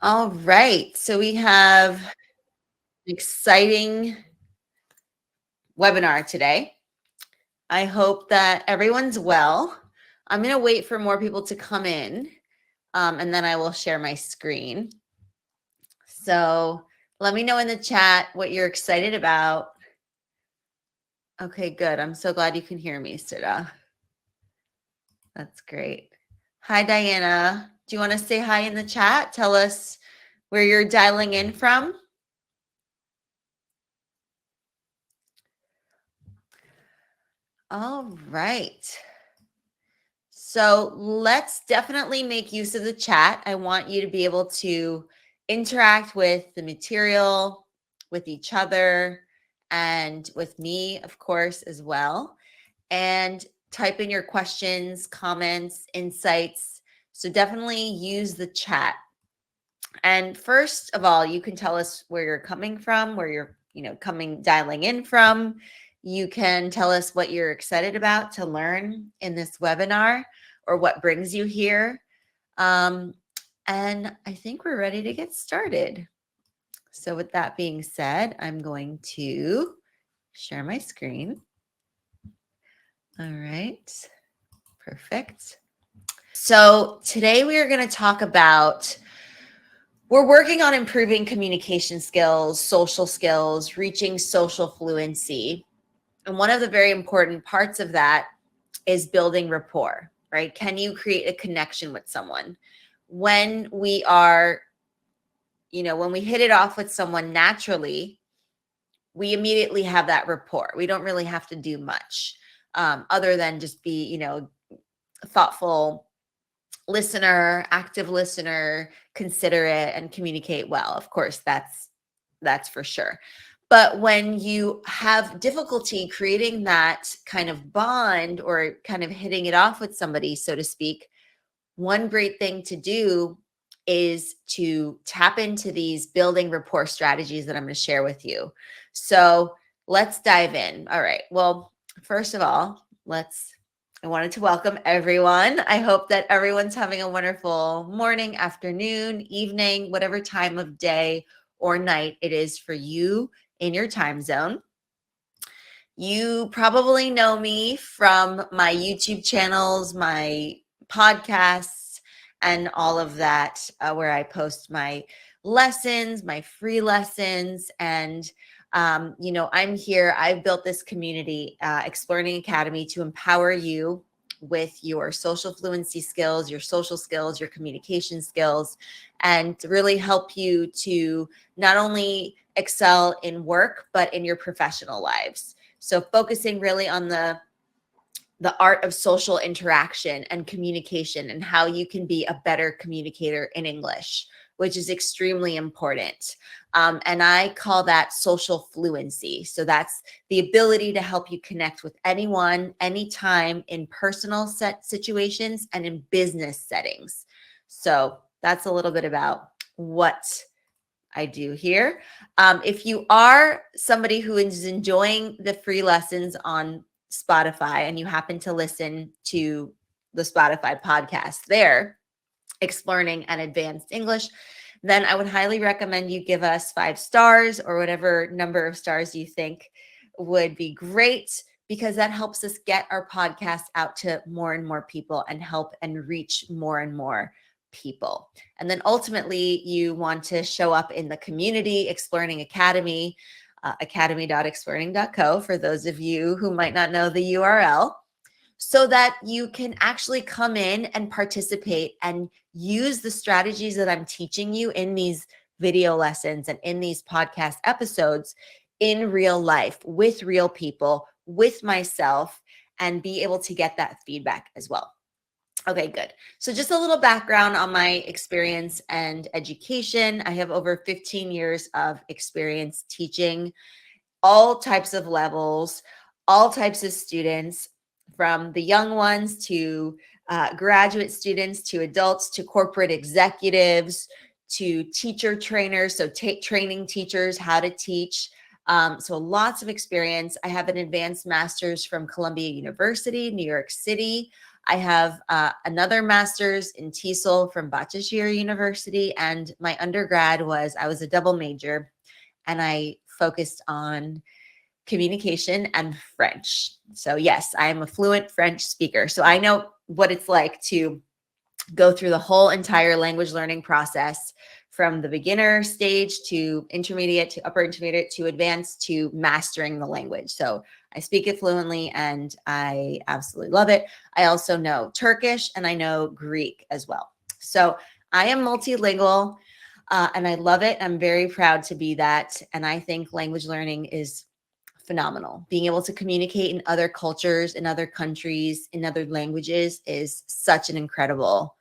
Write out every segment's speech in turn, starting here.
All right. So we have an exciting webinar today. I hope that everyone's well. I'm going to wait for more people to come in, and then I will share my screen. So let me know in the chat what you're excited about. Okay, good. I'm so glad you can hear me, Sudha. That's great. Hi, Diana. Do you want to say hi in the chat? Tell us where you're dialing in from. All right. So let's definitely make use of the chat. I want you to be able to interact with the material, with each other, and with me, of course, as well. And type in your questions, comments, insights. So definitely use the chat. And first of all, you can tell us where you're coming from, where you're, dialing in from. You can tell us what you're excited about to learn in this webinar or what brings you here. And I think we're ready to get started. So with that being said, I'm going to share my screen. All right, perfect. So today we are going to talk about, we're working on improving communication skills, social skills, reaching social fluency. And one of the very important parts of that is building rapport, right? Can you create a connection with someone? When we are, when we hit it off with someone naturally, we immediately have that rapport. We don't really have to do much other than just be, thoughtful listener, active listener, considerate, and communicate well. Of course, that's for sure. But when you have difficulty creating that kind of bond or kind of hitting it off with somebody, so to speak, one great thing to do is to tap into these building rapport strategies that I'm going to share with you. So let's dive in. All right. Well, first of all, I wanted to welcome everyone. I hope that everyone's having a wonderful morning, afternoon, evening, whatever time of day or night it is for you in your time zone. You probably know me from my YouTube channels, my podcasts, and all of that, where I post my lessons, my free lessons. And, I'm here. I've built this community, Explearning Academy, to empower you with your social fluency skills, your social skills, your communication skills, and to really help you to not only excel in work, but in your professional lives. So focusing really on the art of social interaction and communication and how you can be a better communicator in English, which is extremely important. And I call that social fluency. So that's the ability to help you connect with anyone, anytime, in personal situations and in business settings. So that's a little bit about what I do here. If you are somebody who is enjoying the free lessons on Spotify and you happen to listen to the Spotify podcast there, Explearning and Advanced English, then I would highly recommend you give us 5 stars or whatever number of stars you think would be great, because that helps us get our podcast out to more and more people and help and reach more and more people. And then ultimately you want to show up in the community, Explearning Academy, academy.explearning.co for those of you who might not know the URL, so that you can actually come in and participate and use the strategies that I'm teaching you in these video lessons and in these podcast episodes in real life with real people, with myself, and be able to get that feedback as well. Okay, good. So just a little background on my experience and education. I have over 15 years of experience teaching all types of levels, all types of students, from the young ones to graduate students, to adults, to corporate executives, to teacher trainers, so training teachers how to teach. So lots of experience. I have an advanced master's from Columbia University, New York City. I have another master's in TESOL from Bahçeşehir University, and my undergrad I was a double major, and I focused on communication and French. So yes, I am a fluent French speaker. So I know what it's like to go through the whole entire language learning process from the beginner stage to intermediate to upper intermediate to advanced to mastering the language. So I speak it fluently and I absolutely love it. I also know Turkish and I know Greek as well. So I am multilingual and I love it. I'm very proud to be that. And I think language learning is phenomenal. Being able to communicate in other cultures, in other countries, in other languages is such an incredible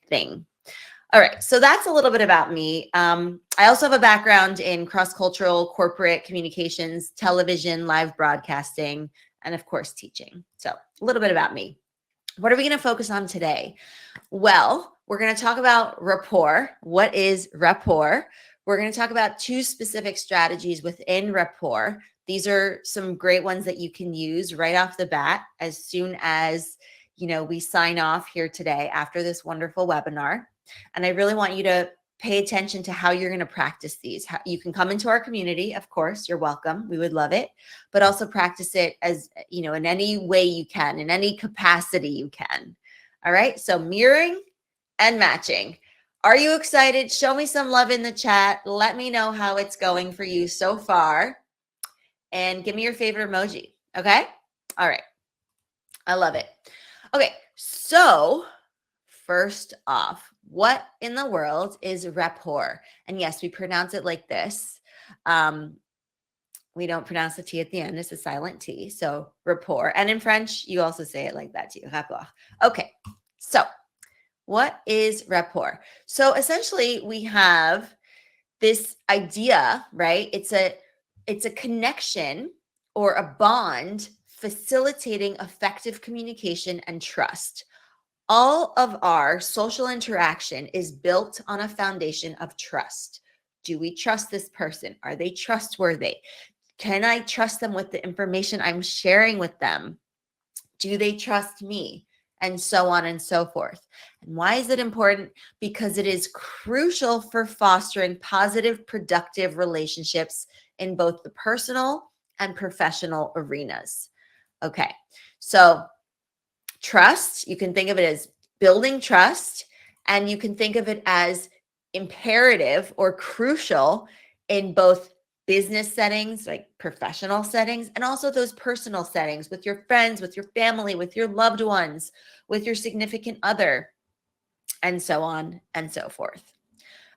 thing. All right, so that's a little bit about me. I also have a background in cross-cultural corporate communications, television, live broadcasting, and of course, teaching. So a little bit about me. What are we going to focus on today? Well, we're going to talk about rapport. What is rapport? We're going to talk about 2 specific strategies within rapport. These are some great ones that you can use right off the bat as soon as we sign off here today after this wonderful webinar. And I really want you to pay attention to how you're going to practice these. You can come into our community, of course, you're welcome. We would love it, but also practice it as, in any way you can, in any capacity you can. All right. So mirroring and matching. Are you excited? Show me some love in the chat. Let me know how it's going for you so far. And give me your favorite emoji. Okay. All right. I love it. Okay. So first off, what in the world is rapport? And yes, we pronounce it like this. We don't pronounce the T at the end. It's a silent T. So rapport. And in French, you also say it like that too. Rapport. Okay. So what is rapport? So essentially we have this idea, right? It's a connection or a bond facilitating effective communication and trust. All of our social interaction is built on a foundation of trust. Do we trust this person? Are they trustworthy? Can I trust them with the information I'm sharing with them? Do they trust me? And so on and so forth. And why is it important? Because it is crucial for fostering positive, productive relationships in both the personal and professional arenas. Okay, so trust, you can think of it as building trust, and you can think of it as imperative or crucial in both business settings, like professional settings, and also those personal settings with your friends, with your family, with your loved ones, with your significant other, and so on and so forth.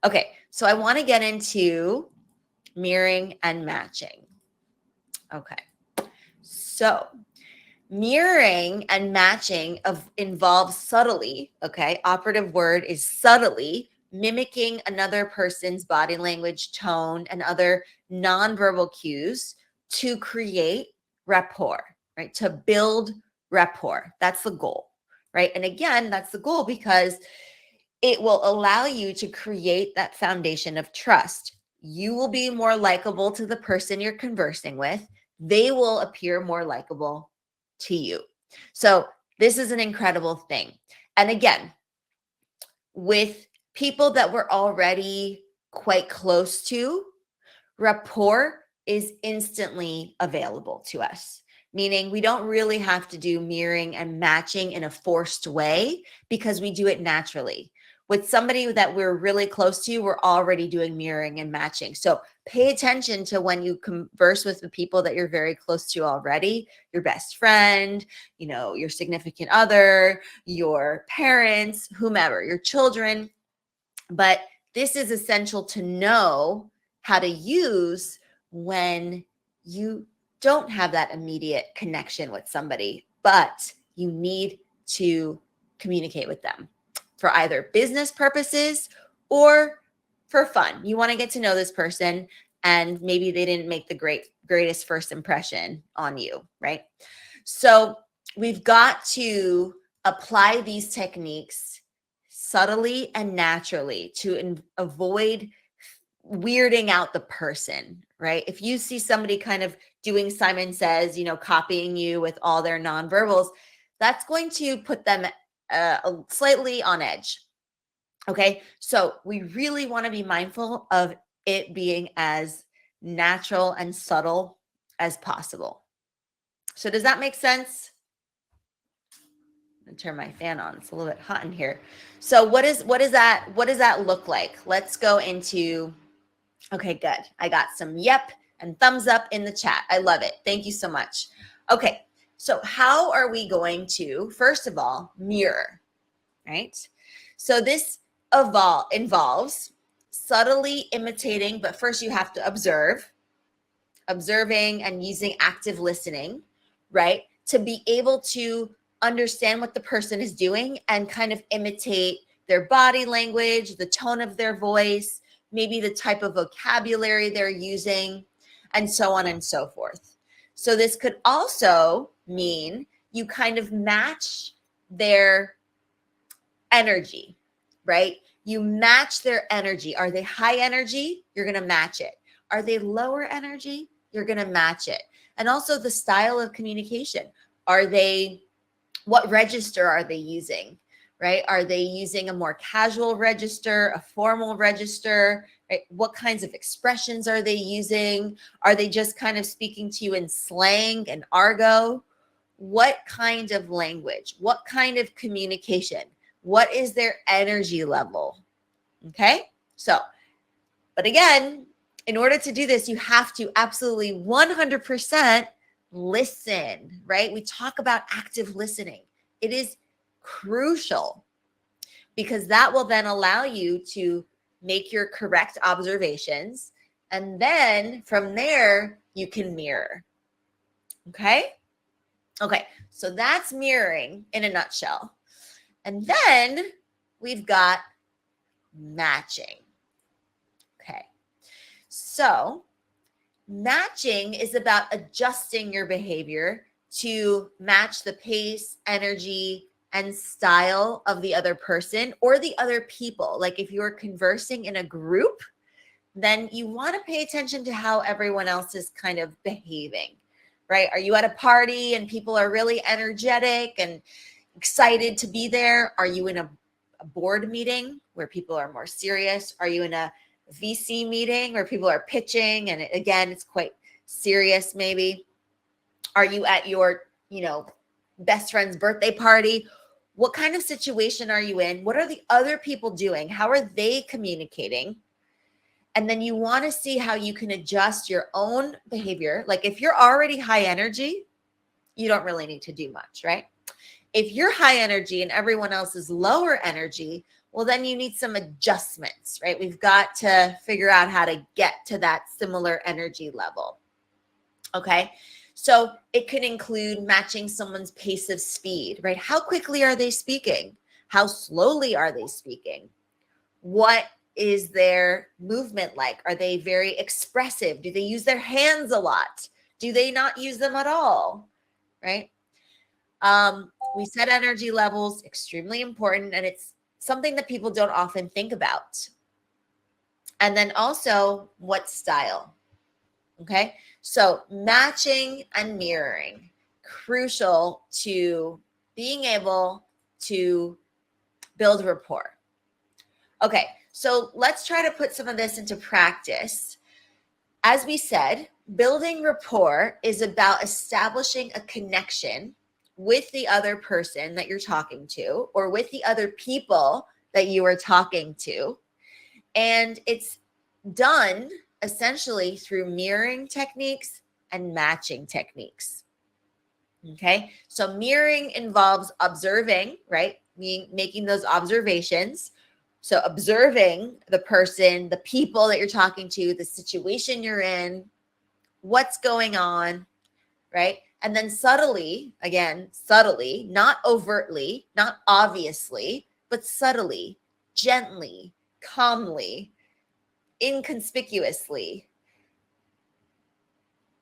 Okay, so I want to get into mirroring and matching. Okay, so mirroring and matching involves subtly, okay? Operative word is subtly mimicking another person's body language, tone, and other nonverbal cues to create rapport, right? To build rapport. That's the goal, right? And again, that's the goal because it will allow you to create that foundation of trust. You will be more likable to the person you're conversing with. They will appear more likable to you. So this is an incredible thing. And again, with people that we're already quite close to, rapport is instantly available to us, meaning we don't really have to do mirroring and matching in a forced way because we do it naturally. With somebody that we're really close to, we're already doing mirroring and matching. So pay attention to when you converse with the people that you're very close to already, your best friend, your significant other, your parents, whomever, your children. But this is essential to know how to use when you don't have that immediate connection with somebody, but you need to communicate with them for either business purposes or for fun. You want to get to know this person and maybe they didn't make the greatest first impression on you, right? So we've got to apply these techniques subtly and naturally to avoid weirding out the person, right? If you see somebody kind of doing Simon Says, copying you with all their nonverbals, that's going to put them slightly on edge. Okay, so we really want to be mindful of it being as natural and subtle as possible. So does that make sense? I'm gonna turn my fan on. It's a little bit hot in here. So what does that look like? Let's go into, okay, good. I got some yep and thumbs up in the chat. I love it. Thank you so much. Okay, so how are we going to, first of all, mirror, right? So this involves subtly imitating, but first you have to observing and using active listening, right? To be able to understand what the person is doing and kind of imitate their body language, the tone of their voice, maybe the type of vocabulary they're using, and so on and so forth. So this could also mean you kind of match their energy, right? You match their energy. Are they high energy? You're going to match it. Are they lower energy? You're going to match it. And also the style of communication. What register are they using, right? Are they using a more casual register, a formal register, right? What kinds of expressions are they using? Are they just kind of speaking to you in slang and argot? What kind of language? What kind of communication? What is their energy level? Okay, so, but again, in order to do this, you have to absolutely 100% listen, right? We talk about active listening. It is crucial because that will then allow you to make your correct observations. And then from there, you can mirror. Okay? Okay, so that's mirroring in a nutshell. And then we've got matching. Okay, so matching is about adjusting your behavior to match the pace, energy, and style of the other person or the other people. Like if you're conversing in a group, then you want to pay attention to how everyone else is kind of behaving, right? Are you at a party and people are really energetic and excited to be there? Are you in a board meeting where people are more serious? Are you in a VC meeting where people are pitching and again, it's quite serious maybe? Are you at your, best friend's birthday party? What kind of situation are you in? What are the other people doing? How are they communicating? And then you want to see how you can adjust your own behavior. Like if you're already high energy, you don't really need to do much, right? If you're high energy and everyone else is lower energy, well, then you need some adjustments, right? We've got to figure out how to get to that similar energy level. Okay. So it could include matching someone's pace of speed, right? How quickly are they speaking? How slowly are they speaking? What is their movement like? Are they very expressive? Do they use their hands a lot? Do they not use them at all? Right? We said energy levels, extremely important, and it's something that people don't often think about. And then also what style? Okay, so matching and mirroring, crucial to being able to build rapport. Okay, so let's try to put some of this into practice. As we said, building rapport is about establishing a connection with the other person that you're talking to or with the other people that you are talking to. And it's done essentially through mirroring techniques and matching techniques. Okay, so mirroring involves observing, right? Making those observations. So observing the person, the people that you're talking to, the situation you're in, what's going on, right? And then subtly, again, subtly, not overtly, not obviously, but subtly, gently, calmly, inconspicuously,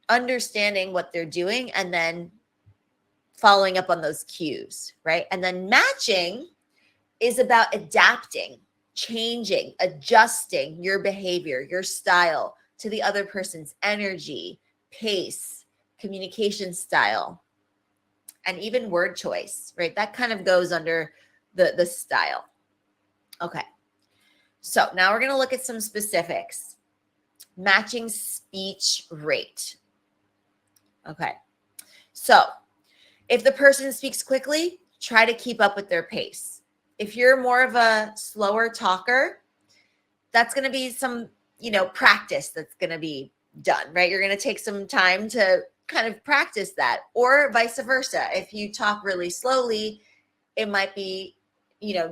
understanding what they're doing and then following up on those cues, right? And then matching is about adapting, changing, adjusting your behavior, your style to the other person's energy, pace, communication style. and even word choice, right? That kind of goes under the style. Okay. So now we're going to look at some specifics. Matching speech rate. Okay. So if the person speaks quickly, try to keep up with their pace. If you're more of a slower talker, that's going to be some, practice that's going to be done, right? You're going to take some time to kind of practice that, or vice versa. If you talk really slowly, it might be,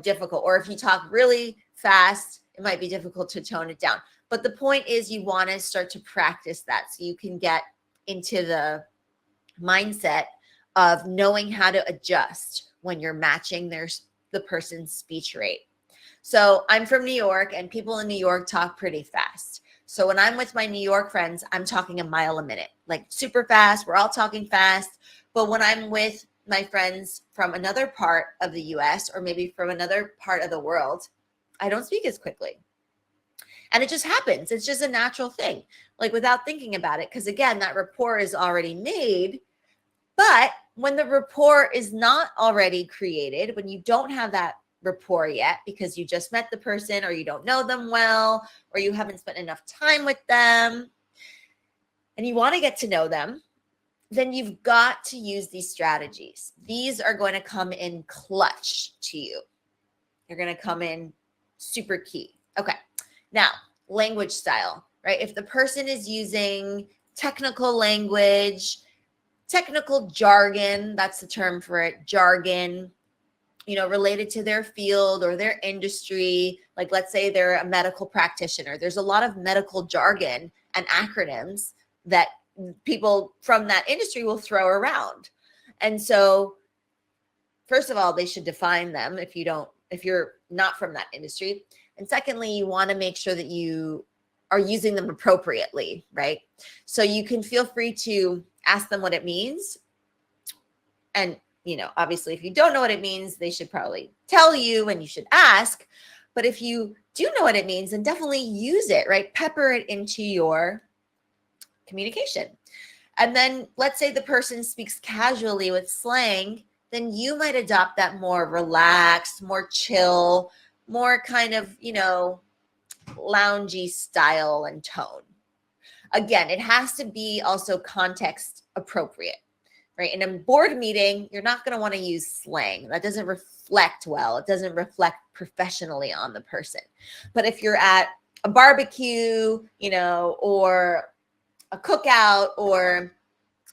difficult. Or if you talk really fast, it might be difficult to tone it down. But the point is you want to start to practice that so you can get into the mindset of knowing how to adjust when you're matching the person's speech rate. So I'm from New York, and people in New York talk pretty fast. So when I'm with my New York friends, I'm talking a mile a minute, like super fast. We're all talking fast. But when I'm with my friends from another part of the US, or maybe from another part of the world, I don't speak as quickly. And it just happens. It's just a natural thing, like without thinking about it. Because again, that rapport is already made. But when the rapport is not already created, when you don't have that rapport yet because you just met the person, or you don't know them well, or you haven't spent enough time with them, and you want to get to know them, then you've got to use these strategies. These are going to come in clutch to you. They're going to come in super key. Okay. Now, language style, right? If the person is using technical language, technical jargon, that's the term for it, jargon, related to their field or their industry. Like, let's say they're a medical practitioner. There's a lot of medical jargon and acronyms that people from that industry will throw around. And so, first of all, they should define them if you're not from that industry. And secondly, you want to make sure that you are using them appropriately, right? So you can feel free to ask them what it means. And, obviously, if you don't know what it means, they should probably tell you, and you should ask. But if you do know what it means, then definitely use it, right? Pepper it into your communication. And then let's say the person speaks casually with slang, then you might adopt that more relaxed, more chill, more kind of, loungy style and tone. Again, it has to be also context appropriate, right? In a board meeting, you're not going to want to use slang. That doesn't reflect well. It doesn't reflect professionally on the person. But if you're at a barbecue, or a cookout, or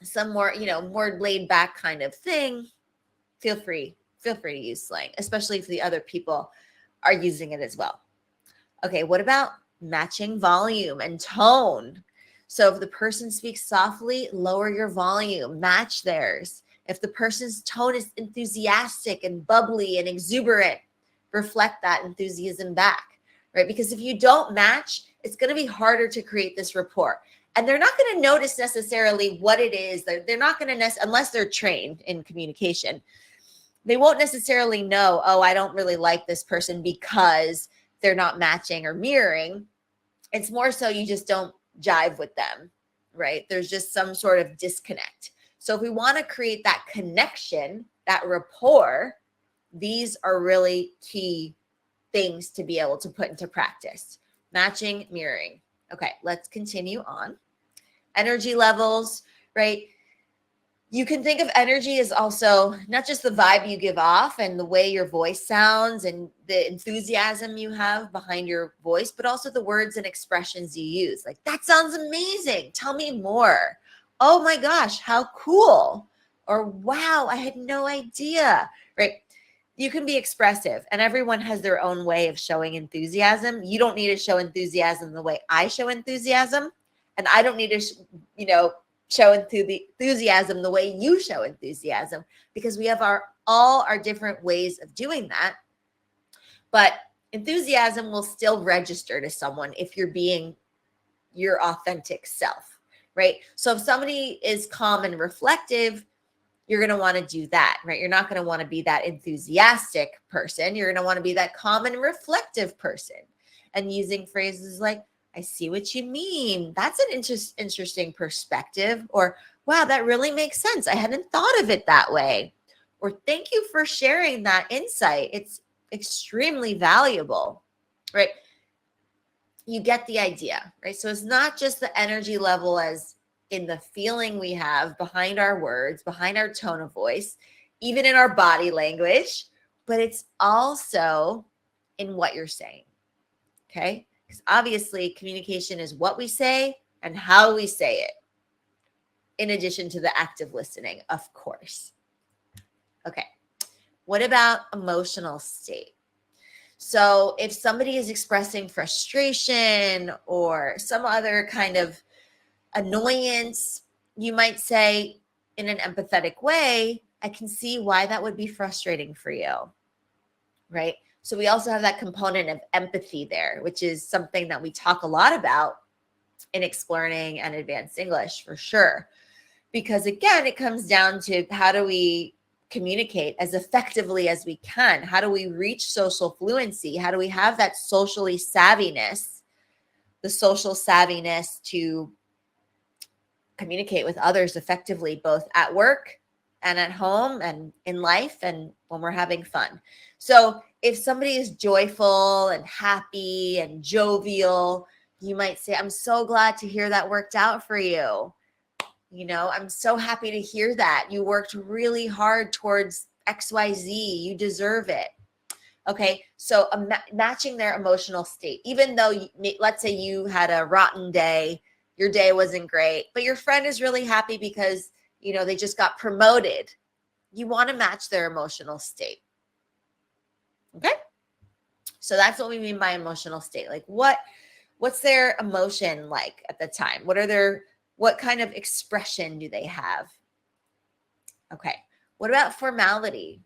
some more, more laid back kind of thing, feel free to use slang, especially if the other people are using it as well. Okay, what about matching volume and tone? So if the person speaks softly, lower your volume, match theirs. If the person's tone is enthusiastic and bubbly and exuberant, reflect that enthusiasm back, right? Because if you don't match, it's going to be harder to create this rapport. And they're not going to notice necessarily what it is. They're not going to, unless they're trained in communication, they won't necessarily know, oh, I don't really like this person because they're not matching or mirroring. It's more so you just don't jive with them, right? There's just some sort of disconnect. So if we want to create that connection, that rapport, these are really key things to be able to put into practice. Matching, mirroring. Okay, let's continue on. Energy levels, right? You can think of energy as also not just the vibe you give off and the way your voice sounds and the enthusiasm you have behind your voice, but also the words and expressions you use. Like, that sounds amazing. Tell me more. Oh my gosh, how cool. Or wow, I had no idea, right? You can be expressive, and everyone has their own way of showing enthusiasm. You don't need to show enthusiasm the way I show enthusiasm, and I don't need to, show enthusiasm the way you show enthusiasm, because we have all our different ways of doing that. But enthusiasm will still register to someone if you're being your authentic self, right? So if somebody is calm and reflective, you're going to want to do that, right? You're not going to want to be that enthusiastic person. You're going to want to be that calm and reflective person, and using phrases like, I see what you mean. That's an interesting perspective. Or, wow, that really makes sense. I hadn't thought of it that way. Or thank you for sharing that insight. It's extremely valuable, right? You get the idea, right? So it's not just the energy level as in the feeling we have behind our words, behind our tone of voice, even in our body language, but it's also in what you're saying, okay? Because obviously communication is what we say and how we say it, in addition to the active listening, of course. Okay, what about emotional state? So if somebody is expressing frustration or some other kind of annoyance, you might say in an empathetic way, I can see why that would be frustrating for you, right? So we also have that component of empathy there, which is something that we talk a lot about in explearning and advanced English for sure. Because again, it comes down to how do we communicate as effectively as we can? How do we reach social fluency? How do we have that socially savviness, the social savviness to communicate with others effectively, both at work and at home and in life and when we're having fun? So if somebody is joyful and happy and jovial, you might say, I'm so glad to hear that worked out for you. You know, I'm so happy to hear that. You worked really hard towards XYZ. You deserve it. Okay. So matching their emotional state, even though let's say you had a rotten day, your day wasn't great, but your friend is really happy because, you know, they just got promoted. You want to match their emotional state. Okay. So that's what we mean by emotional state. Like what's their emotion like at the time? What kind of expression do they have? Okay. What about formality,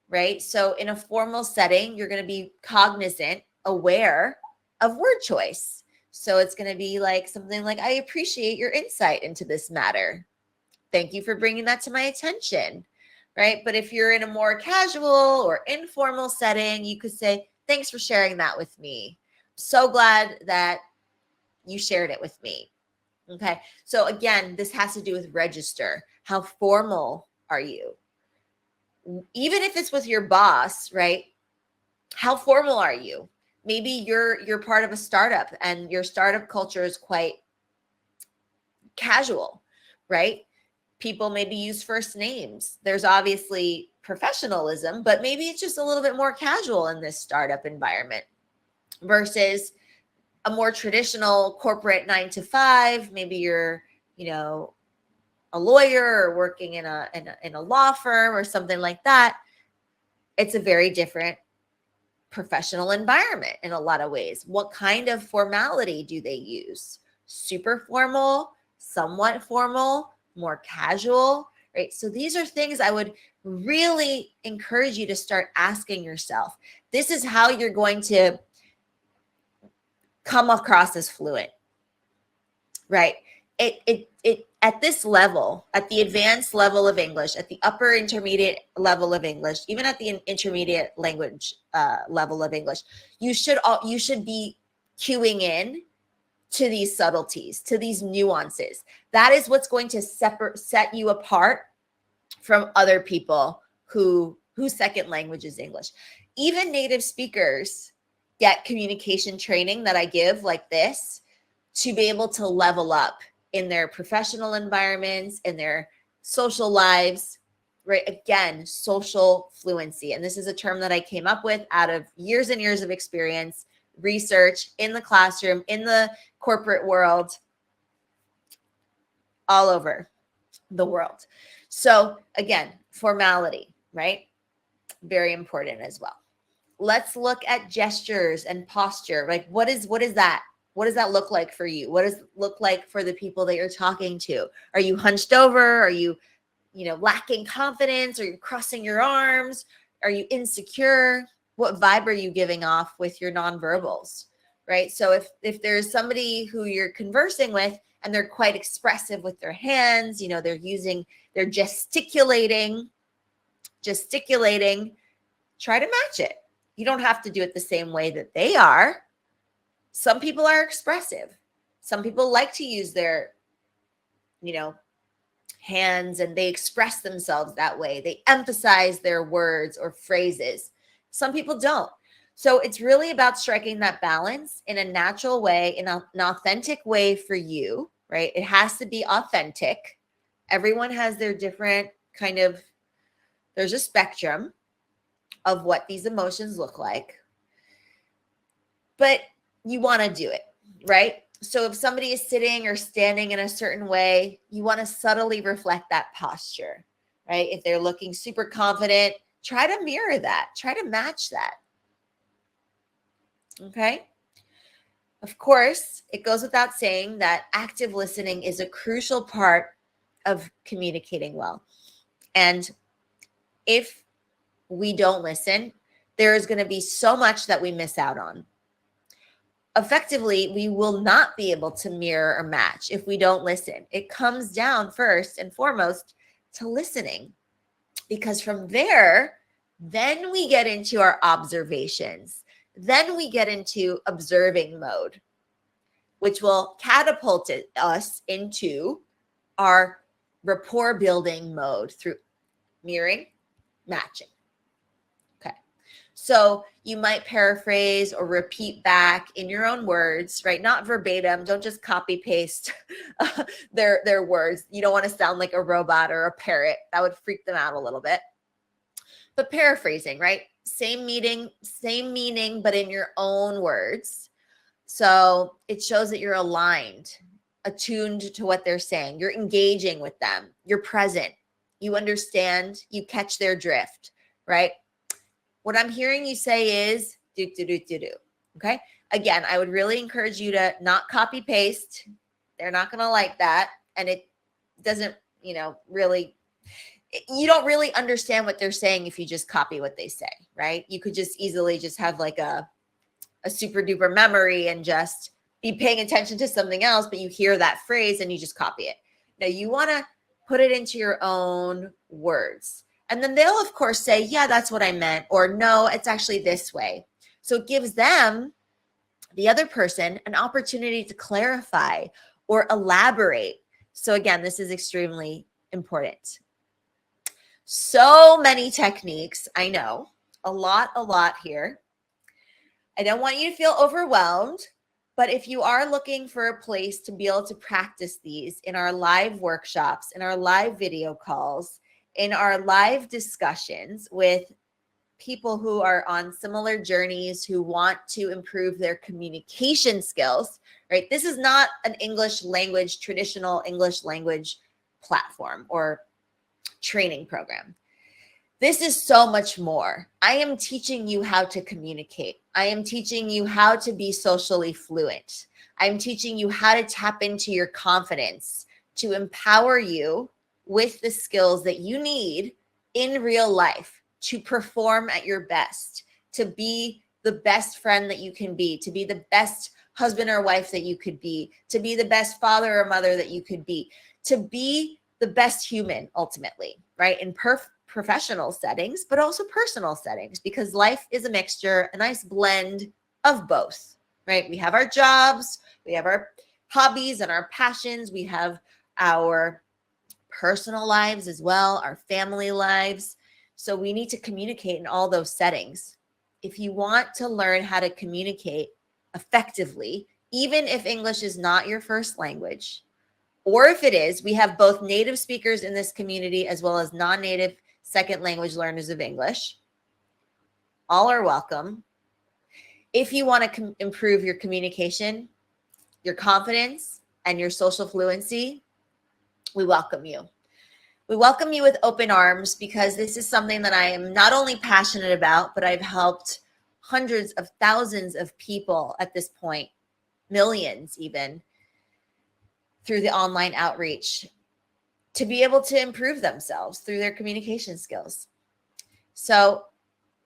right? So in a formal setting, you're going to be cognizant, aware of word choice. So it's going to be like something like, I appreciate your insight into this matter. Thank you for bringing that to my attention, right? But if you're in a more casual or informal setting, you could say, thanks for sharing that with me. So glad that you shared it with me. Okay. So again, this has to do with register. How formal are you? Even if it's with your boss, right? How formal are you? Maybe you're part of a startup and your startup culture is quite casual, right? People maybe use first names. There's obviously professionalism, but maybe it's just a little bit more casual in this startup environment versus a more traditional corporate 9 to 5. Maybe you're, you know, a lawyer or working in a law firm or something like that. It's a very different professional environment in a lot of ways. What kind of formality do they use? Super formal, somewhat formal, more casual, right? So these are things I would really encourage you to start asking yourself. This is how you're going to come across as fluent, right? It at this level, at the advanced level of English, at the upper intermediate level of English, even at the intermediate language level of English, you should be cueing in to these subtleties, to these nuances. That is what's going to set you apart from other people whose second language is English. Even native speakers get communication training that I give like this to be able to level up in their professional environments, in their social lives, right? Again, social fluency. And this is a term that I came up with out of years and years of experience, research in the classroom, in the corporate world, all over the world. So again, formality, right? Very important as well. Let's look at gestures and posture. Like what is that? What does that look like for you? What does it look like for the people that you're talking to? Are you hunched over? Are you, lacking confidence? Are you crossing your arms? Are you insecure? What vibe are you giving off with your nonverbals, right? So if there's somebody who you're conversing with and they're quite expressive with their hands, they're gesticulating, try to match it. You don't have to do it the same way that they are. Some people are expressive. Some people like to use their, hands and they express themselves that way. They emphasize their words or phrases. Some people don't. So it's really about striking that balance in a natural way, in an authentic way for you, right? It has to be authentic. Everyone has their different kind of, there's a spectrum of what these emotions look like, but you want to do it, right? So if somebody is sitting or standing in a certain way, you want to subtly reflect that posture, right? If they're looking super confident, try to mirror that, try to match that. Okay. Of course, it goes without saying that active listening is a crucial part of communicating well. And if we don't listen, there is going to be so much that we miss out on. Effectively, we will not be able to mirror or match if we don't listen. It comes down first and foremost to listening, because from there, then we get into our observations. Then we get into observing mode, which will catapult us into our rapport building mode through mirroring, matching. Okay. So you might paraphrase or repeat back in your own words, right? Not verbatim. Don't just copy paste their words. You don't want to sound like a robot or a parrot. That would freak them out a little bit. But paraphrasing, right? Same meaning, but in your own words. So it shows that you're aligned, attuned to what they're saying. You're engaging with them. You're present. You understand. You catch their drift, right? What I'm hearing you say is do. Okay. Again, I would really encourage you to not copy paste. They're not going to like that. And it doesn't, really, you don't really understand what they're saying if you just copy what they say, right? You could just easily just have like a super duper memory and just be paying attention to something else, but you hear that phrase and you just copy it. Now you want to put it into your own words. And then they'll, of course, say, yeah, that's what I meant, or no, it's actually this way. So it gives them, the other person, an opportunity to clarify or elaborate. So again, this is extremely important. So many techniques, I know, a lot here. I don't want you to feel overwhelmed, but if you are looking for a place to be able to practice these in our live workshops, in our live video calls, in our live discussions with people who are on similar journeys, who want to improve their communication skills, right? This is not an traditional English language platform or training program. This is so much more. I am teaching you how to communicate. I am teaching you how to be socially fluent. I'm teaching you how to tap into your confidence, to empower you with the skills that you need in real life to perform at your best, to be the best friend that you can be, to be the best husband or wife that you could be, to be the best father or mother that you could be, to be the best human ultimately, right? In professional settings, but also personal settings, because life is a mixture, a nice blend of both, right? We have our jobs, we have our hobbies and our passions, we have our personal lives as well, our family lives. So we need to communicate in all those settings. If you want to learn how to communicate effectively, even if English is not your first language, or if it is, we have both native speakers in this community as well as non-native second language learners of English. All are welcome. If you want to improve your communication, your confidence, and your social fluency, we welcome you. We welcome you with open arms, because this is something that I am not only passionate about, but I've helped hundreds of thousands of people at this point, millions even, through the online outreach, to be able to improve themselves through their communication skills. So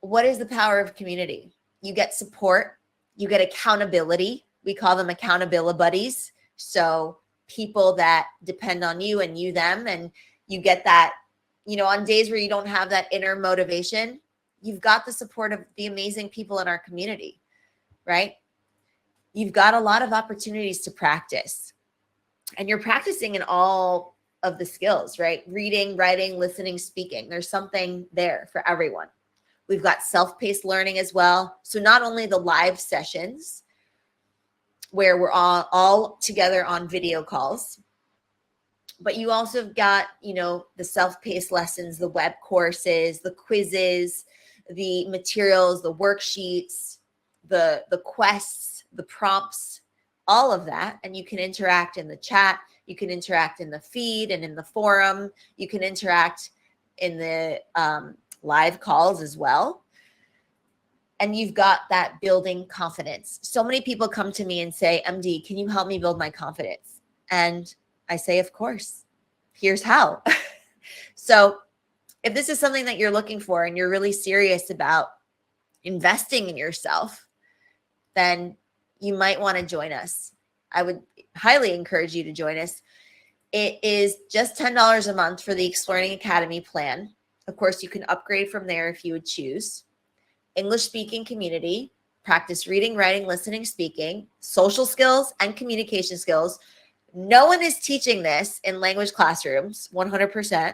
what is the power of community? You get support, you get accountability. We call them accountability buddies. So people that depend on you and you them, and you get that, on days where you don't have that inner motivation, you've got the support of the amazing people in our community, right? You've got a lot of opportunities to practice, and you're practicing in all of the skills, right? Reading, writing, listening, speaking. There's something there for everyone. We've got self-paced learning as well. So not only the live sessions where we're all together on video calls, but you also have got, the self-paced lessons, the web courses, the quizzes, the materials, the worksheets, the quests, the prompts, all of that. And you can interact in the chat. You can interact in the feed and in the forum. You can interact in the live calls as well. And you've got that building confidence. So many people come to me and say, MD, can you help me build my confidence? And I say, of course. Here's how. So if this is something that you're looking for and you're really serious about investing in yourself, then you might want to join us. I would highly encourage you to join us. It is just $10 a month for the explearning Academy plan. Of course, you can upgrade from there if you would choose. English speaking community, practice reading, writing, listening, speaking, social skills, and communication skills. No one is teaching this in language classrooms, 100%.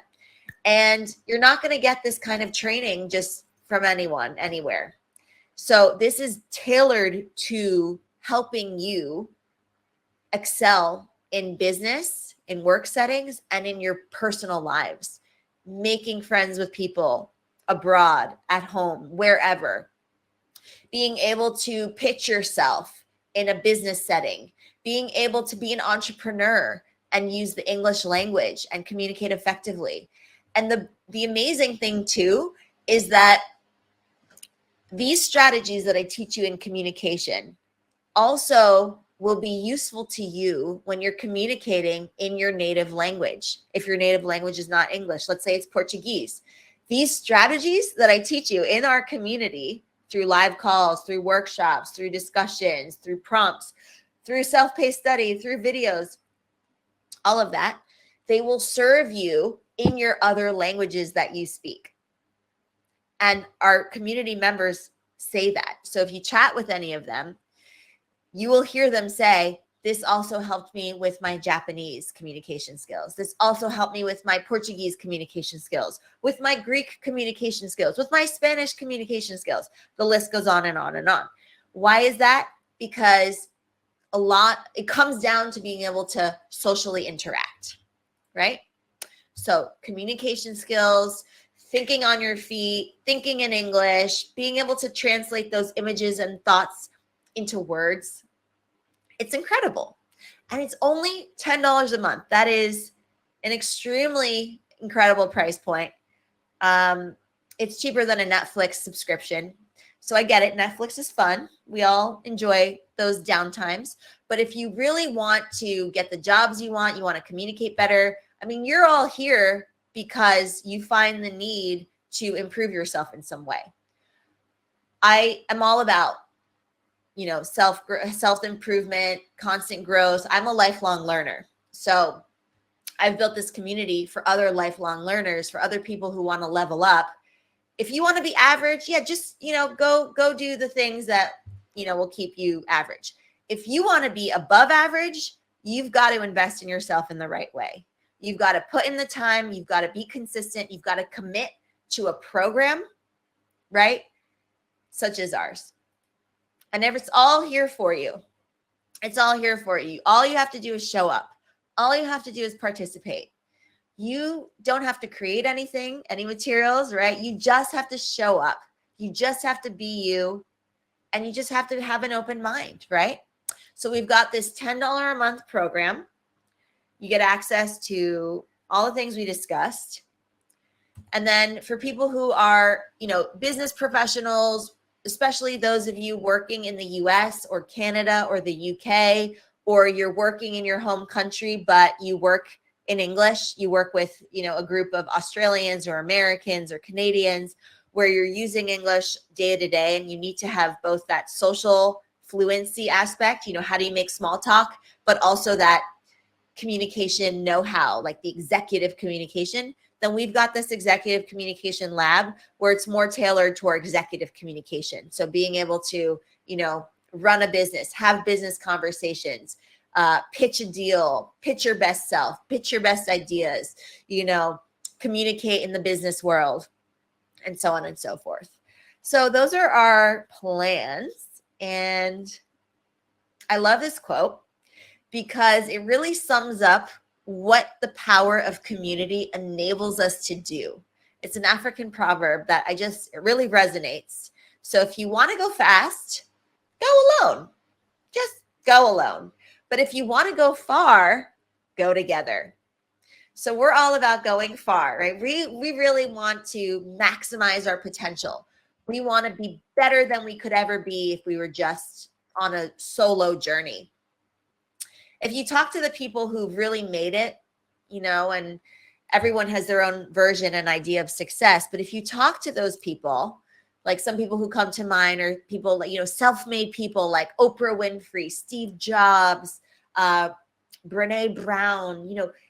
And you're not going to get this kind of training just from anyone, anywhere. So this is tailored to helping you excel in business, in work settings, and in your personal lives, making friends with people abroad, at home, wherever, being able to pitch yourself in a business setting, being able to be an entrepreneur and use the English language and communicate effectively. And the amazing thing too is that these strategies that I teach you in communication also will be useful to you when you're communicating in your native language. If your native language is not English, let's say it's Portuguese. These strategies that I teach you in our community through live calls, through workshops, through discussions, through prompts, through self-paced study, through videos, all of that, they will serve you in your other languages that you speak. And our community members say that. So if you chat with any of them, you will hear them say, this also helped me with my Japanese communication skills. This also helped me with my Portuguese communication skills, with my Greek communication skills, with my Spanish communication skills. The list goes on and on and on. Why is that? Because it comes down to being able to socially interact, right? So communication skills, thinking on your feet, thinking in English, being able to translate those images and thoughts into words. It's incredible. And it's only $10 a month. That is an extremely incredible price point. It's cheaper than a Netflix subscription. So I get it. Netflix is fun. We all enjoy those downtimes. But if you really want to get the jobs you want to communicate better, I mean, you're all here because you find the need to improve yourself in some way. I am all about self-improvement, constant growth. I'm a lifelong learner. So I've built this community for other lifelong learners, for other people who want to level up. If you want to be average, just, go do the things that, will keep you average. If you want to be above average, you've got to invest in yourself in the right way. You've got to put in the time. You've got to be consistent. You've got to commit to a program, right? Such as ours. And if it's all here for you, it's all here for you. All you have to do is show up. All you have to do is participate. You don't have to create anything, any materials, right? You just have to show up. You just have to be you. And you just have to have an open mind, right? So we've got this $10 a month program. You get access to all the things we discussed. And then for people who are, business professionals, especially those of you working in the US or Canada or the UK, or you're working in your home country, but you work in English, you work with, a group of Australians or Americans or Canadians where you're using English day to day, and you need to have both that social fluency aspect, how do you make small talk, but also that communication know-how, like the executive communication. Then we've got this executive communication lab where it's more tailored toward executive communication. So being able to, run a business, have business conversations, pitch a deal, pitch your best self, pitch your best ideas, communicate in the business world, and so on and so forth. So those are our plans. And I love this quote because it really sums up what the power of community enables us to do. It's an African proverb that it really resonates. So if you want to go fast, go alone. Just go alone. But if you want to go far, go together. So we're all about going far, right? We really want to maximize our potential. We want to be better than we could ever be if we were just on a solo journey. If you talk to the people who've really made it, and everyone has their own version and idea of success, but if you talk to those people, like some people who come to mind are people like, self-made people like Oprah Winfrey, Steve Jobs, Brene Brown,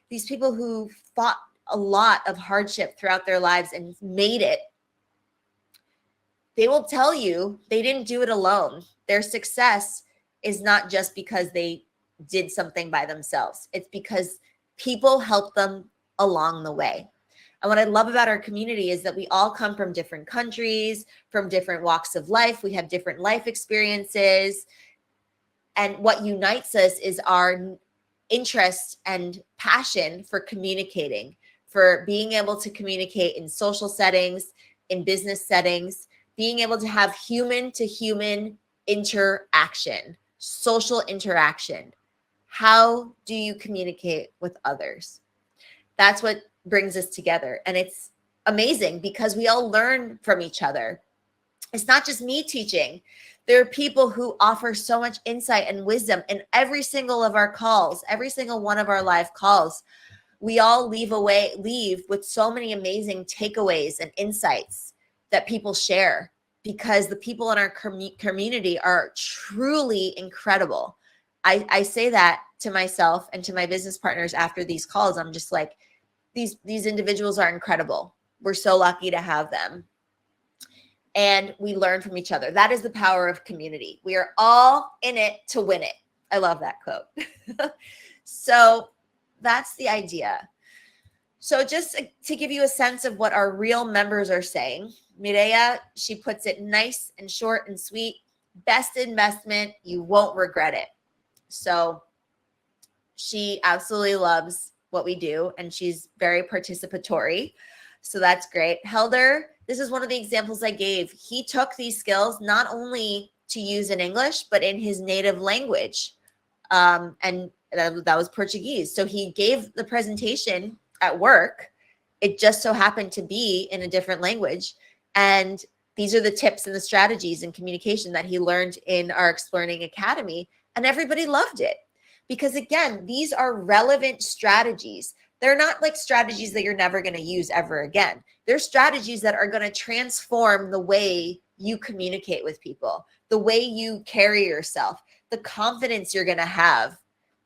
these people who fought a lot of hardship throughout their lives and made it. They will tell you they didn't do it alone. Their success is not just because they did something by themselves. It's because people helped them along the way. And what I love about our community is that we all come from different countries, from different walks of life. We have different life experiences. And what unites us is our interest and passion for communicating, for being able to communicate in social settings, in business settings, being able to have human to human interaction, social interaction. How do you communicate with others? That's what brings us together. And it's amazing because we all learn from each other. It's not just me teaching. There are people who offer so much insight and wisdom in every single of our calls, every single one of our live calls. We all leave with so many amazing takeaways and insights that people share because the people in our community are truly incredible. I say that to myself and to my business partners after these calls. I'm just like, these individuals are incredible. We're so lucky to have them. And we learn from each other. That is the power of community. We are all in it to win it. I love that quote. So that's the idea. So just to give you a sense of what our real members are saying, Mireya, she puts it nice and short and sweet. Best investment, you won't regret it. So she absolutely loves what we do, and she's very participatory. So that's great. Helder, this is one of the examples I gave. He took these skills not only to use in English, but in his native language. And that was Portuguese. So he gave the presentation at work. It just so happened to be in a different language. And these are the tips and the strategies in communication that he learned in our explearning academy. And everybody loved it. Because again, these are relevant strategies. They're not like strategies that you're never going to use ever again. They're strategies that are going to transform the way you communicate with people, the way you carry yourself, the confidence you're going to have.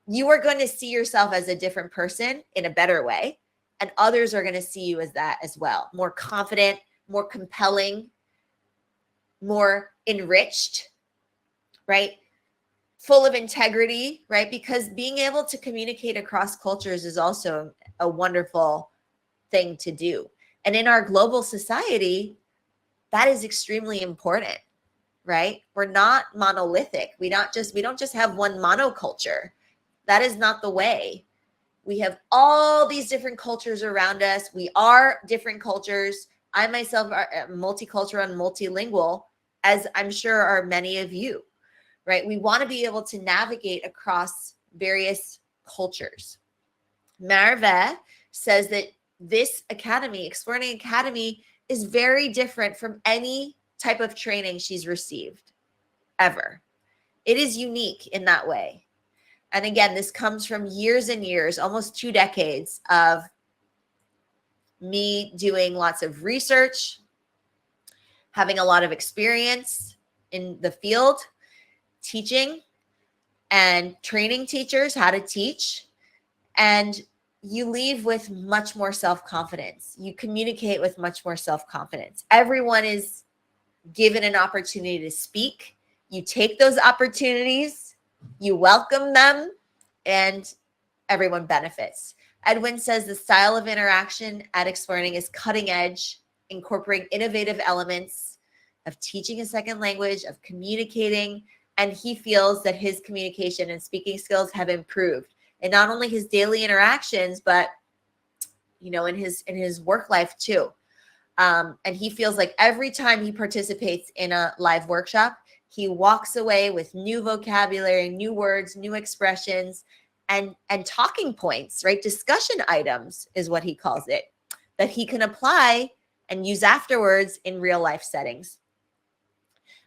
You are going to see yourself as a different person in a better way. And others are going to see you as that as well. More confident, more compelling, more enriched, right? Full of integrity, right? Because being able to communicate across cultures is also a wonderful thing to do. And in our global society, that is extremely important, right? We're not monolithic. We don't just have one monoculture. That is not the way. We have all these different cultures around us. We are different cultures. I myself are multicultural and multilingual, as I'm sure are many of you. Right? We want to be able to navigate across various cultures. Marve says that this academy, Explearning Academy, is very different from any type of training she's received ever. It is unique in that way. And again, this comes from years and years, almost 2 decades of me doing lots of research, having a lot of experience in the field, teaching and training teachers how to teach, and you leave with much more self-confidence. You communicate with much more self-confidence. Everyone is given an opportunity to speak. You take those opportunities, you welcome them, and everyone benefits. Edwin says the style of interaction at explearning is cutting edge, incorporating innovative elements of teaching a second language, of communicating, and he feels that his communication and speaking skills have improved in not only his daily interactions, but in his work life too. And he feels like every time he participates in a live workshop, he walks away with new vocabulary, new words, new expressions, and talking points, right? Discussion items is what he calls it, that he can apply and use afterwards in real life settings.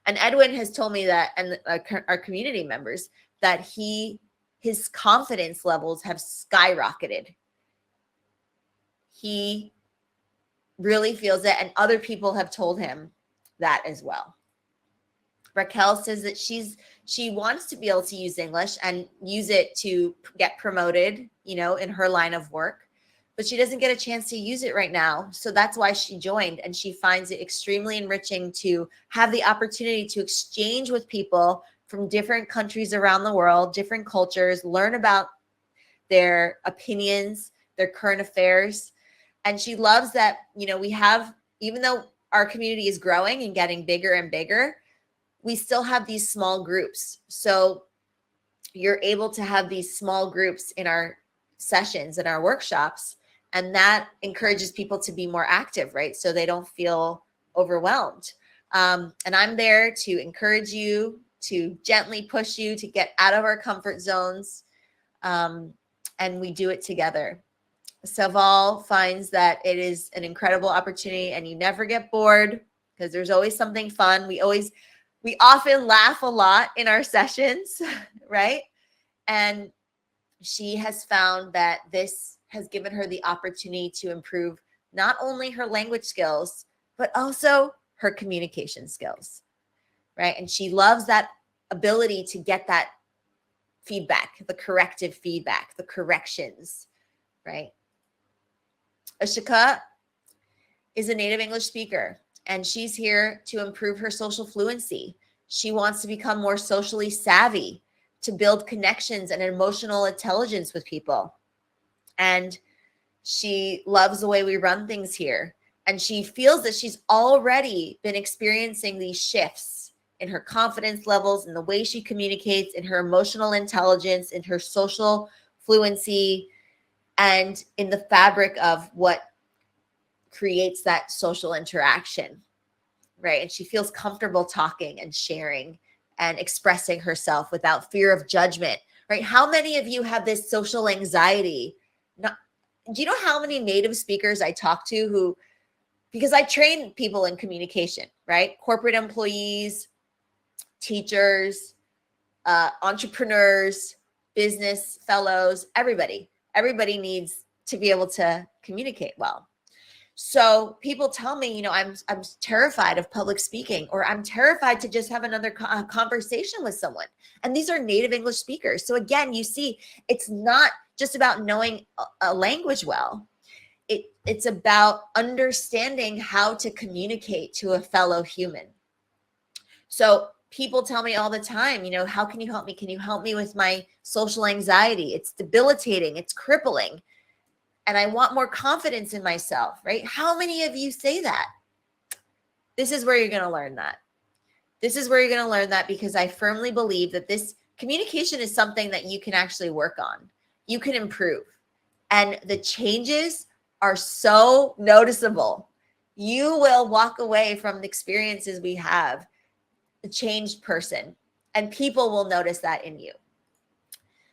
And Edwin has told me that, and our community members, that his confidence levels have skyrocketed. He really feels it, and other people have told him that as well. Raquel says that she wants to be able to use English and use it to get promoted, in her line of work, but she doesn't get a chance to use it right now. So that's why she joined, and she finds it extremely enriching to have the opportunity to exchange with people from different countries around the world, different cultures, learn about their opinions, their current affairs. And she loves that, we have, even though our community is growing and getting bigger and bigger, we still have these small groups. So you're able to have these small groups in our sessions and our workshops, and that encourages people to be more active, right? So they don't feel overwhelmed. And I'm there to encourage you, to gently push you to get out of our comfort zones. And we do it together. Saval finds that it is an incredible opportunity, and you never get bored because there's always something fun. We often laugh a lot in our sessions, right? And she has found that this has given her the opportunity to improve not only her language skills, but also her communication skills, right? And she loves that ability to get that feedback, the corrective feedback, the corrections, right? Ashika is a native English speaker, and she's here to improve her social fluency. She wants to become more socially savvy, to build connections and emotional intelligence with people. And she loves the way we run things here. And she feels that she's already been experiencing these shifts in her confidence levels, in the way she communicates, in her emotional intelligence, in her social fluency, and in the fabric of what creates that social interaction, right? And she feels comfortable talking and sharing and expressing herself without fear of judgment, right? How many of you have this social anxiety? Do you know how many native speakers I talk to who, because I train people in communication, right? Corporate employees, teachers, entrepreneurs, business fellows, everybody needs to be able to communicate well. So people tell me, I'm terrified of public speaking, or I'm terrified to just have another conversation with someone. And these are native English speakers. So again, you see, it's not just about knowing a language well. It's about understanding how to communicate to a fellow human. So people tell me all the time, how can you help me? Can you help me with my social anxiety? It's debilitating. It's crippling. And I want more confidence in myself, right? How many of you say that? This is where you're going to learn that. This is where you're going to learn that, because I firmly believe that this communication is something that you can actually work on. You can improve. And the changes are so noticeable. You will walk away from the experiences we have a changed person, and people will notice that in you.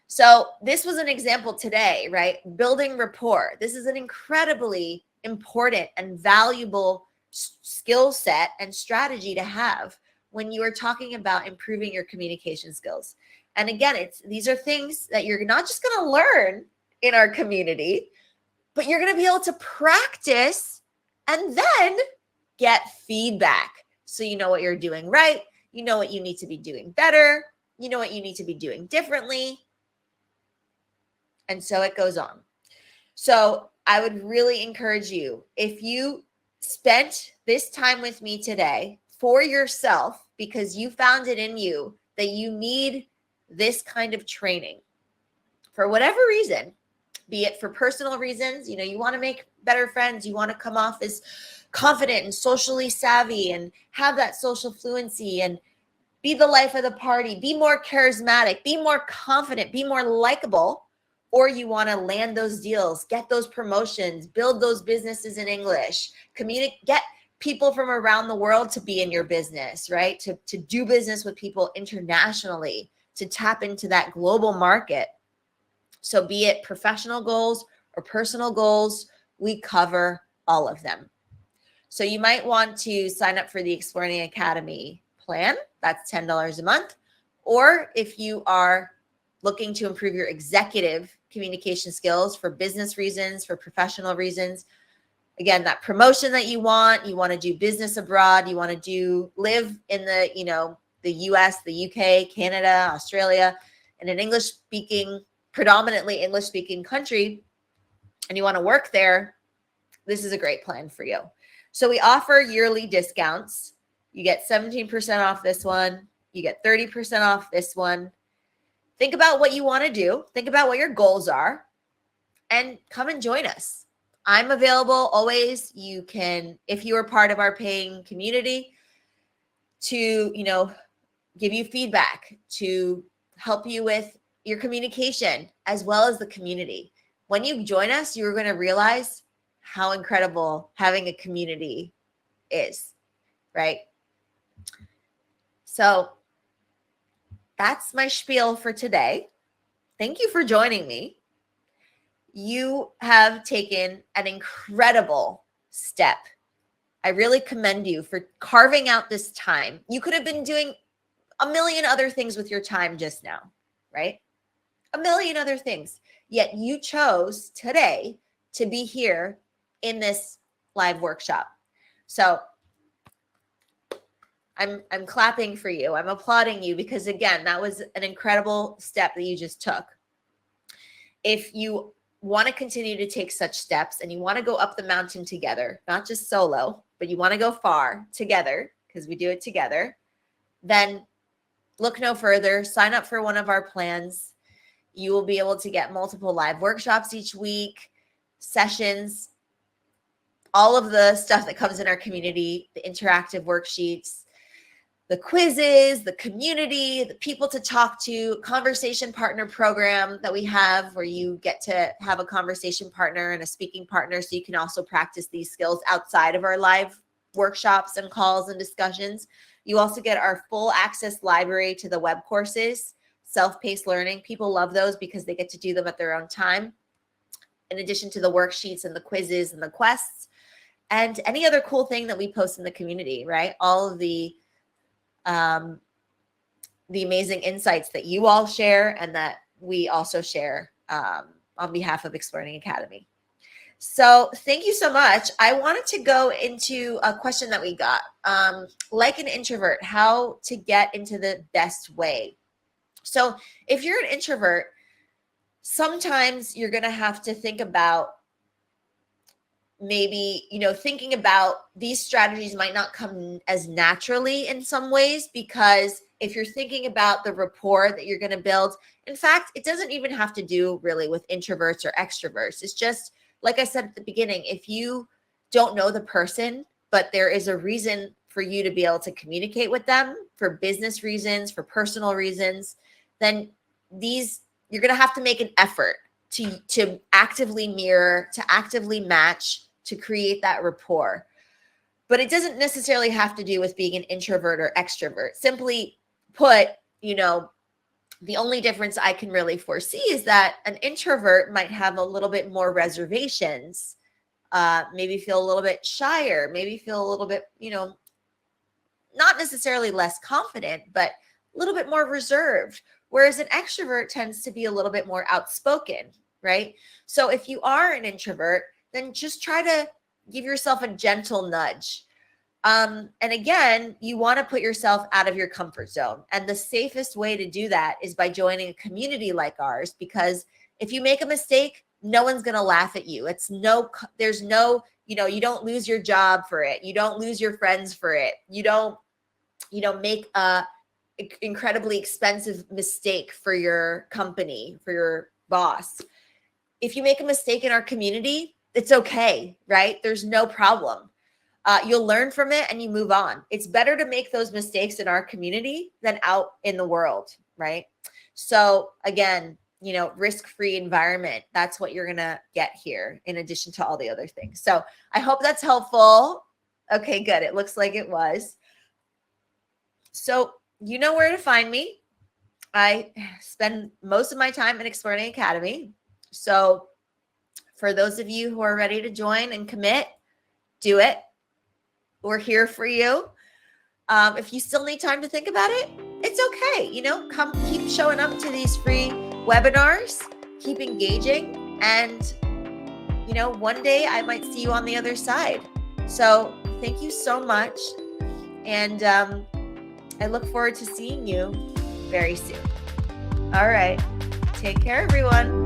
So this was an example today, right? Building rapport. This is an incredibly important and valuable skill set and strategy to have when you are talking about improving your communication skills. And again, these are things that you're not just going to learn in our community, but you're going to be able to practice and then get feedback. So you know what you're doing right. You know what you need to be doing better. You know what you need to be doing differently. And so it goes on. So I would really encourage you, if you spent this time with me today for yourself, because you found it in you that you need this kind of training for whatever reason, be it for personal reasons, you want to make better friends, you want to come off as confident and socially savvy and have that social fluency and be the life of the party, be more charismatic, be more confident, be more likable, or you want to land those deals, get those promotions, build those businesses in English, get people from around the world to be in your business, right? To do business with people internationally, to tap into that global market. So be it professional goals or personal goals, we cover all of them. So you might want to sign up for the explearning Academy plan. That's $10 a month. Or if you are looking to improve your executive communication skills for business reasons, for professional reasons, again, that promotion that you want to do business abroad, you want to live in the US, the UK, Canada, Australia, in an predominantly English speaking country, and you want to work there, this is a great plan for you. So we offer yearly discounts. You get 17% off this one. You get 30% off this one. Think about what you want to do. Think about what your goals are and come and join us. I'm available always. You can, if you are part of our paying community, to, give you feedback, to help you with your communication as well as the community. When you join us, you're going to realize how incredible having a community is, right? So that's my spiel for today. Thank you for joining me. You have taken an incredible step. I really commend you for carving out this time. You could have been doing a million other things with your time just now, right? A million other things. Yet you chose today to be here in this live workshop. So I'm clapping for you. I'm applauding you because, again, that was an incredible step that you just took. If you want to continue to take such steps and you want to go up the mountain together, not just solo, but you want to go far together because we do it together, then look no further. Sign up for one of our plans. You will be able to get multiple live workshops each week, sessions, all of the stuff that comes in our community, the interactive worksheets, the quizzes, the community, the people to talk to, conversation partner program that we have where you get to have a conversation partner and a speaking partner so you can also practice these skills outside of our live workshops and calls and discussions. You also get our full access library to the web courses, self-paced learning. People love those because they get to do them at their own time, in addition to the worksheets and the quizzes and the quests and any other cool thing that we post in the community, right? All of the amazing insights that you all share and that we also share on behalf of explearning Academy. So thank you so much. I wanted to go into a question that we got. Like an introvert, how to get into the best way. So if you're an introvert, sometimes you're going to have to think about maybe, thinking about these strategies might not come as naturally in some ways, because if you're thinking about the rapport that you're going to build, in fact, it doesn't even have to do really with introverts or extroverts. It's just, like I said at the beginning, if you don't know the person, but there is a reason for you to be able to communicate with them for business reasons, for personal reasons, then you're going to have to make an effort to actively mirror, to actively match, to create that rapport. But it doesn't necessarily have to do with being an introvert or extrovert. Simply put, the only difference I can really foresee is that an introvert might have a little bit more reservations, maybe feel a little bit shyer, maybe feel a little bit, not necessarily less confident, but a little bit more reserved. Whereas an extrovert tends to be a little bit more outspoken, right? So if you are an introvert, then just try to give yourself a gentle nudge. And again, you want to put yourself out of your comfort zone. And the safest way to do that is by joining a community like ours, because if you make a mistake, no one's going to laugh at you. There's no, you don't lose your job for it. You don't lose your friends for it. You don't, make a incredibly expensive mistake for your company, for your boss. If you make a mistake in our community, it's okay, right? There's no problem. You'll learn from it and you move on. It's better to make those mistakes in our community than out in the world, right? So again, risk-free environment. That's what you're going to get here in addition to all the other things. So I hope that's helpful. Okay, good. It looks like it was. So you know where to find me. I spend most of my time in Explearning Academy. So for those of you who are ready to join and commit, do it. We're here for you. If you still need time to think about it, it's okay. Come keep showing up to these free webinars, keep engaging, and one day I might see you on the other side. So thank you so much. And I look forward to seeing you very soon. All right. Take care, everyone.